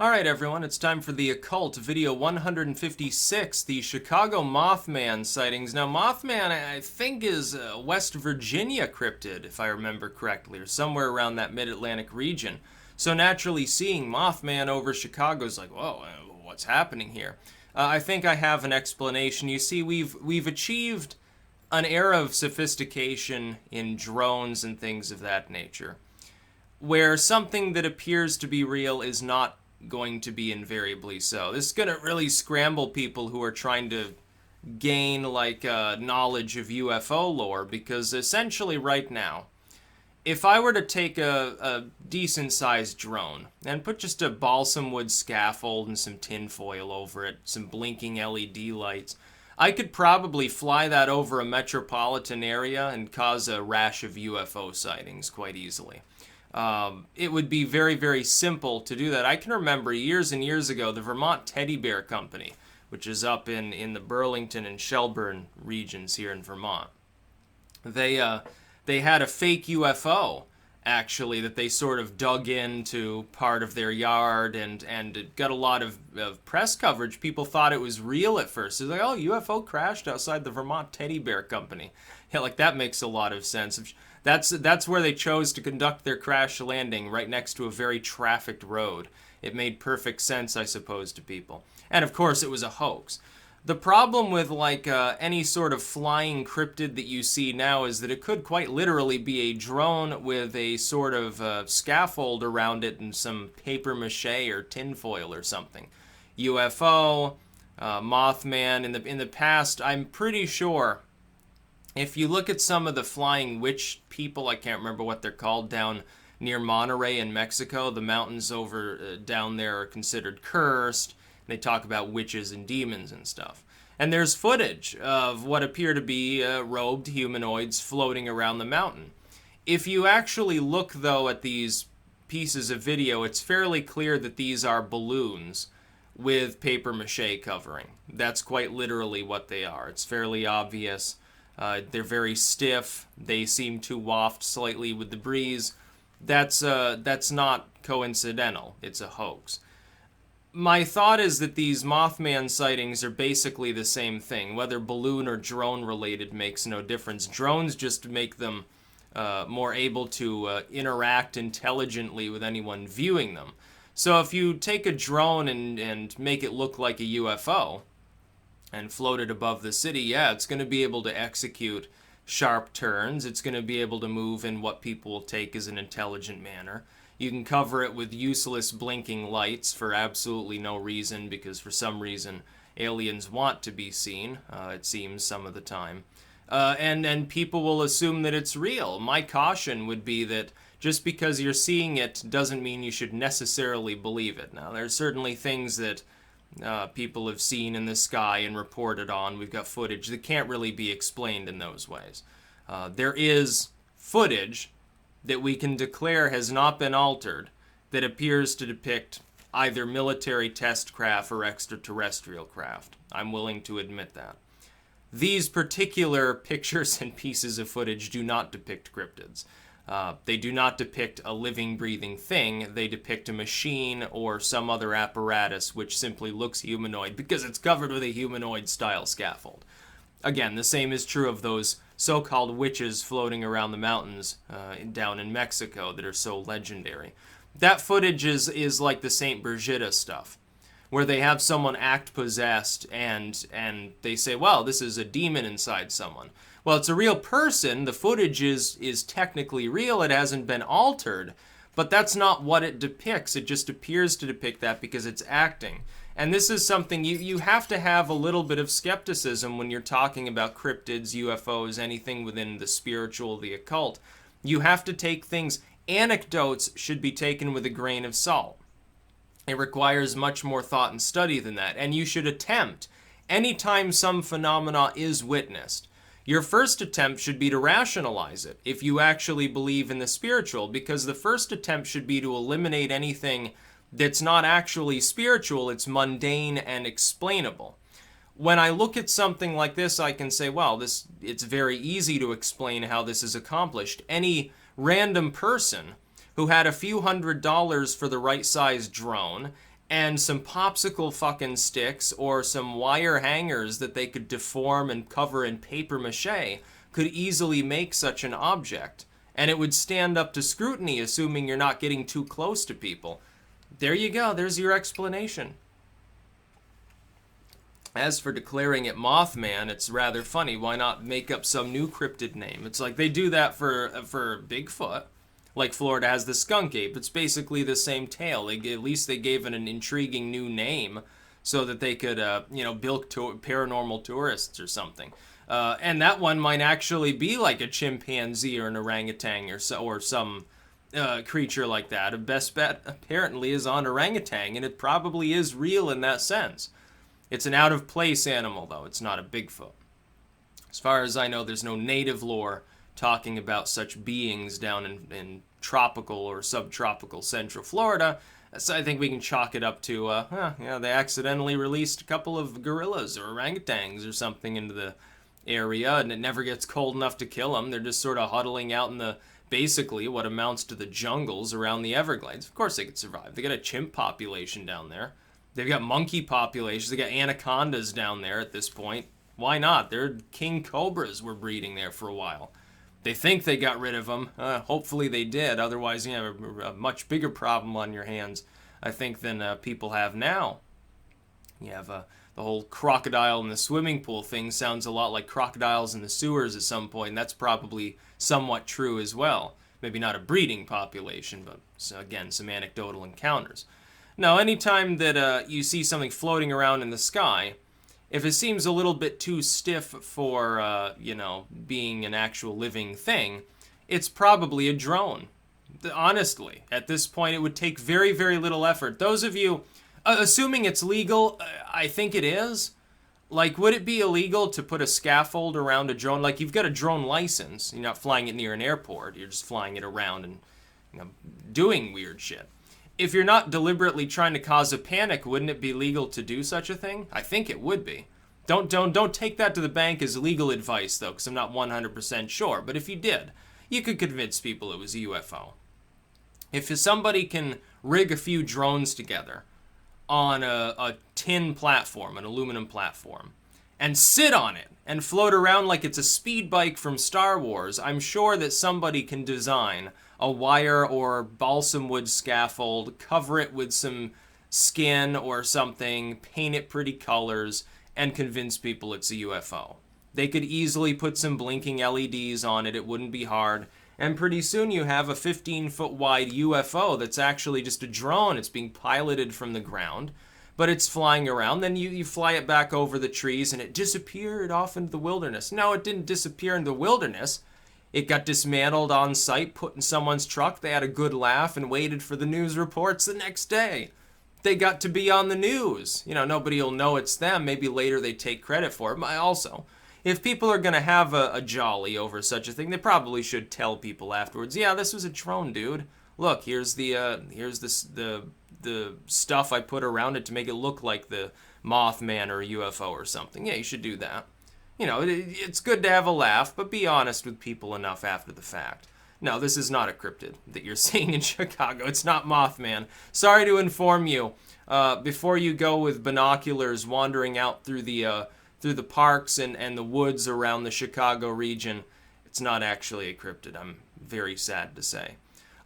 Alright everyone, it's time for the Occult, video 156, the Chicago Mothman sightings. Now Mothman, I think, is a West Virginia cryptid, if I remember correctly, or somewhere around that mid-Atlantic region. So naturally seeing Mothman over Chicago is like, whoa, what's happening here? I think I have an explanation. You see, we've achieved an era of sophistication in drones and things of that nature, where something that appears to be real is not going to be invariably so. This is going to really scramble people who are trying to gain knowledge of UFO lore, because essentially right now, if I were to take a decent sized drone and put just a balsam wood scaffold and some tin foil over it, some blinking LED lights, I could probably fly that over a metropolitan area and cause a rash of UFO sightings quite easily. It would be very, very simple to do that. I can remember years and years ago, the Vermont Teddy Bear Company, which is up in the Burlington and Shelburne regions here in Vermont. They had a fake UFO, actually, that they sort of dug into part of their yard, and it got a lot of press coverage. People thought it was real at first. It's like, oh, UFO crashed outside the Vermont Teddy Bear Company. Yeah, like that makes a lot of sense. That's where they chose to conduct their crash landing, right next to a very trafficked road. It made perfect sense, I suppose, to people. And of course, it was a hoax. The problem with any sort of flying cryptid that you see now is that it could quite literally be a drone with a sort of scaffold around it and some paper mache or tinfoil or something. UFO, Mothman. In the past, I'm pretty sure, if you look at some of the flying witch people, I can't remember what they're called, down near Monterey in Mexico, the mountains over down there are considered cursed. They talk about witches and demons and stuff. And there's footage of what appear to be robed humanoids floating around the mountain. If you actually look, though, at these pieces of video, it's fairly clear that these are balloons with paper mache covering. That's quite literally what they are. It's fairly obvious. They're very stiff. They seem to waft slightly with the breeze. That's not coincidental. It's a hoax. My thought is that these Mothman sightings are basically the same thing. Whether balloon or drone related makes no difference. Drones just make them more able to interact intelligently with anyone viewing them. So if you take a drone and make it look like a UFO and float it above the city, yeah, it's going to be able to execute sharp turns. It's going to be able to move in what people will take as an intelligent manner. You can cover it with useless blinking lights for absolutely no reason, because for some reason aliens want to be seen, it seems, some of the time. And people will assume that it's real. My caution would be that just because you're seeing it doesn't mean you should necessarily believe it. Now, there's certainly things that people have seen in the sky and reported on. We've got footage that can't really be explained in those ways. There is footage that we can declare has not been altered that appears to depict either military test craft or extraterrestrial craft. I'm willing to admit that. These particular pictures and pieces of footage do not depict cryptids. They do not depict a living, breathing thing. They depict a machine or some other apparatus which simply looks humanoid because it's covered with a humanoid-style scaffold. Again, the same is true of those so-called witches floating around the mountains down in Mexico that are so legendary. That footage is like the St. Brigida stuff, where they have someone act possessed and they say, well, this is a demon inside someone. Well, it's a real person. The footage is technically real. It hasn't been altered, but that's not what it depicts. It just appears to depict that because it's acting. And this is something you have to have a little bit of skepticism when you're talking about cryptids, UFOs, anything within the spiritual, the occult. You have to take things, anecdotes should be taken with a grain of salt. It requires much more thought and study than that. And you should attempt, anytime some phenomena is witnessed, your first attempt should be to rationalize it, if you actually believe in the spiritual, because the first attempt should be to eliminate anything that's not actually spiritual, it's mundane and explainable. When I look at something like this, I can say, well, it's very easy to explain how this is accomplished. Any random person who had a few $100s for the right size drone and some popsicle fucking sticks or some wire hangers that they could deform and cover in paper mache could easily make such an object. And it would stand up to scrutiny, assuming you're not getting too close to people. There you go. There's your explanation. As for declaring it Mothman, it's rather funny. Why not make up some new cryptid name? It's like they do that for Bigfoot. Like Florida has the skunk ape. It's basically the same tale. At least they gave it an intriguing new name so that they could, bilk paranormal tourists or something. And that one might actually be like a chimpanzee or an orangutan or some creature like that. A best bet apparently is on orangutan, and it probably is real in that sense. It's an out-of-place animal, though. It's not a Bigfoot. As far as I know, there's no native lore talking about such beings down in tropical or subtropical central Florida. So I think we can chalk it up to, they accidentally released a couple of gorillas or orangutans or something into the area, and it never gets cold enough to kill them. They're just sort of huddling out in the, basically, what amounts to the jungles around the Everglades. Of course they could survive. They got a chimp population down there. They've got monkey populations. They got anacondas down there at this point. Why not? They're king cobras were breeding there for a while. They think they got rid of them. Hopefully they did. Otherwise, you have a much bigger problem on your hands, I think, than people have now. You have the whole crocodile in the swimming pool thing sounds a lot like crocodiles in the sewers at some point. And that's probably somewhat true as well. Maybe not a breeding population, but again, some anecdotal encounters. Now, anytime that you see something floating around in the sky, if it seems a little bit too stiff for, being an actual living thing, it's probably a drone. Honestly, at this point, it would take very, very little effort. Those of you, assuming it's legal, I think it is. Like, would it be illegal to put a scaffold around a drone? Like, you've got a drone license. You're not flying it near an airport. You're just flying it around and doing weird shit. If you're not deliberately trying to cause a panic, wouldn't it be legal to do such a thing? I think it would be. Don't take that to the bank as legal advice, though, because I'm not 100% sure. But if you did, you could convince people it was a UFO. If somebody can rig a few drones together on a tin platform, an aluminum platform, and sit on it and float around like it's a speed bike from Star Wars, I'm sure that somebody can design a wire or balsam wood scaffold, cover it with some skin or something, paint it pretty colors, and convince people it's a UFO. They could easily put some blinking LEDs on it. It wouldn't be hard. And pretty soon you have a 15-foot wide UFO that's actually just a drone. It's being piloted from the ground, but it's flying around. Then you fly it back over the trees and it disappeared off into the wilderness. No, it didn't disappear in the wilderness. It got dismantled on site, put in someone's truck. They had a good laugh and waited for the news reports the next day. They got to be on the news. Nobody will know it's them. Maybe later they take credit for it. But also, if people are going to have a jolly over such a thing, they probably should tell people afterwards, yeah, this was a drone, dude. Look, here's the stuff I put around it to make it look like the Mothman or a UFO or something. Yeah, you should do that. It's good to have a laugh, but be honest with people enough after the fact. No, this is not a cryptid that you're seeing in Chicago. It's not Mothman. Sorry to inform you. Before you go with binoculars wandering out through the parks and the woods around the Chicago region, it's not actually a cryptid. I'm very sad to say.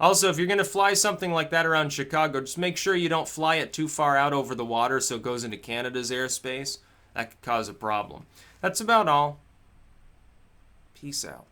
Also, if you're going to fly something like that around Chicago, just make sure you don't fly it too far out over the water so it goes into Canada's airspace. That could cause a problem. That's about all. Peace out.